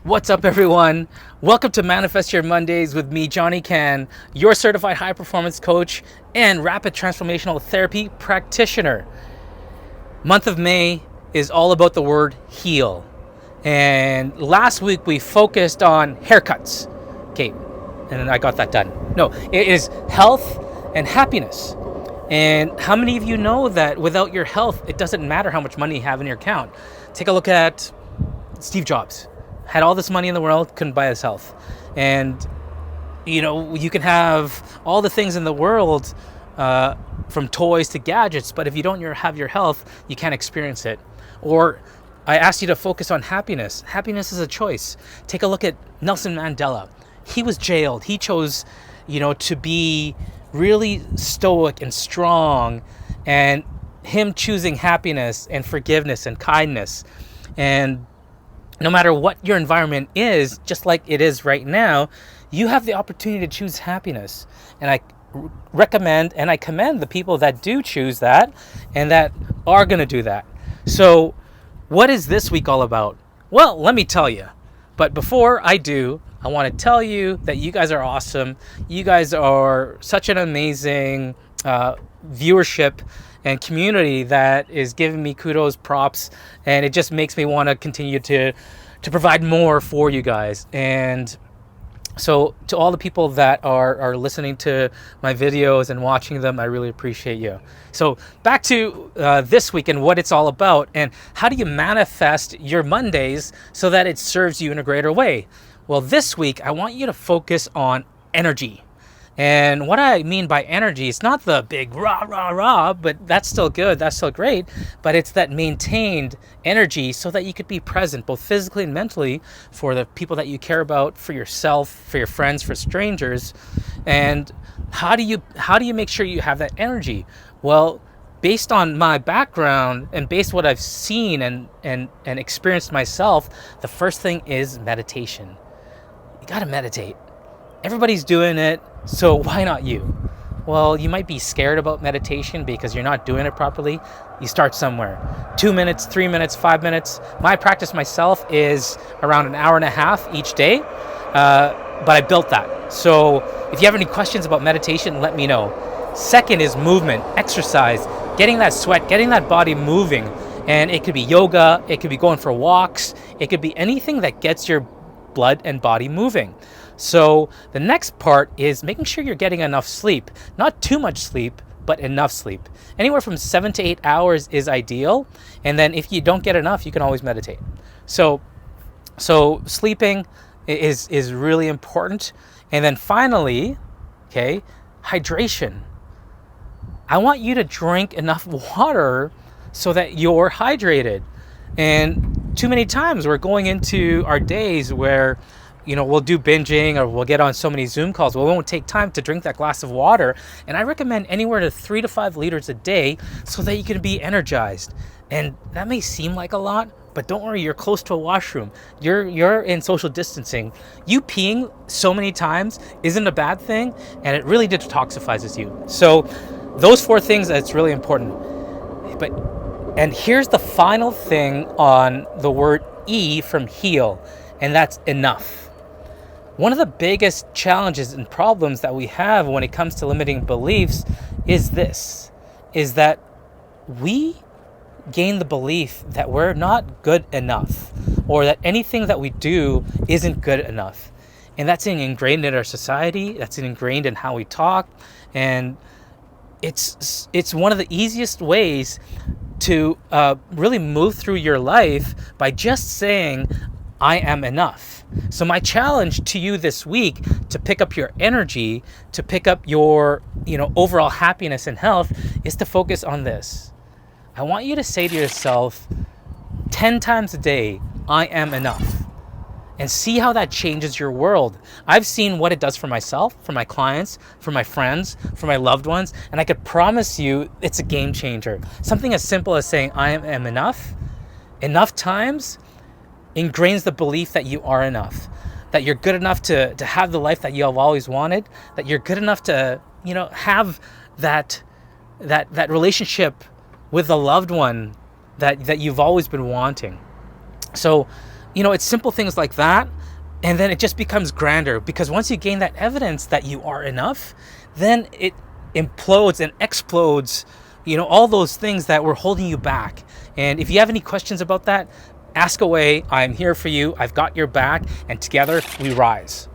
What's up, everyone? Welcome to Manifest Your Mondays with me, Johnny Can, your certified high performance coach and rapid transformational therapy practitioner. Month of May is all about the word heal. And last week we focused on haircuts. Okay, and I got that done. No, it is health and happiness. And how many of you know that without your health, it doesn't matter how much money you have in your account? Take a look at Steve Jobs. Had all this money in the world, couldn't buy his health. And you can have all the things in the world, from toys to gadgets, but if you don't have your health, you can't experience it. Or I asked you to focus on happiness. Happiness is a choice. Take a look at Nelson Mandela. He was jailed. He chose, to be really stoic and strong, and him choosing happiness and forgiveness and kindness. And no matter what your environment is, just like it is right now, you have the opportunity to choose happiness. And I recommend and I commend the people that do choose that and that are going to do that. So what is this week all about? Well, let me tell you. But before I do, I want to tell you that you guys are awesome. You guys are such an amazing viewership and community that is giving me kudos, props, and it just makes me want to continue to provide more for you guys. And so to all the people that are listening to my videos and watching them, I really appreciate you. So back to this week and what it's all about, and how do you manifest your Mondays so that it serves you in a greater way? Well, this week I want you to focus on energy. And what I mean by energy, it's not the big rah, rah, rah, but that's still good, that's still great, but it's that maintained energy so that you could be present, both physically and mentally, for the people that you care about, for yourself, for your friends, for strangers. And how do you make sure you have that energy? Well, based on my background and based on what I've seen and experienced myself, the first thing is meditation. You gotta meditate. Everybody's doing it, so why not you? Well, you might be scared about meditation because you're not doing it properly. You start somewhere. 2 minutes, 3 minutes, 5 minutes. My practice myself is around an hour and a half each day, but I built that. So if you have any questions about meditation, let me know. Second is movement, exercise, getting that sweat, getting that body moving. And it could be yoga, it could be going for walks, it could be anything that gets your blood and body moving. So the next part is making sure you're getting enough sleep. Not too much sleep, but enough sleep. Anywhere from 7 to 8 hours is ideal. And then if you don't get enough, you can always meditate. So sleeping is really important. And then finally, hydration. I want you to drink enough water so that you're hydrated. And too many times we're going into our days where we'll do binging or we'll get on so many Zoom calls. Well, we won't take time to drink that glass of water. And I recommend anywhere to 3 to 5 liters a day so that you can be energized. And that may seem like a lot, but don't worry, you're close to a washroom. You're in social distancing. You peeing so many times isn't a bad thing, and it really detoxifies you. So those 4 things, that's really important. And here's the final thing on the word E from heal, and that's enough. One of the biggest challenges and problems that we have when it comes to limiting beliefs is that we gain the belief that we're not good enough, or that anything that we do isn't good enough. And that's ingrained in our society, that's ingrained in how we talk, and it's one of the easiest ways to really move through your life by just saying, I am enough. So my challenge to you this week, to pick up your energy, to pick up your overall happiness and health, is to focus on this. I want you to say to yourself 10 times a day, I am enough. And see how that changes your world. I've seen what it does for myself, for my clients, for my friends, for my loved ones, and I could promise you it's a game changer. Something as simple as saying I am enough times ingrains the belief that you are enough, that you're good enough to have the life that you have always wanted, that you're good enough to have that relationship with a loved one that you've always been wanting. So You know, it's simple things like that. And then it just becomes grander, because once you gain that evidence that you are enough, then it implodes and explodes, you know, all those things that were holding you back. And if you have any questions about that, ask away. I'm here for you. I've got your back, and together we rise.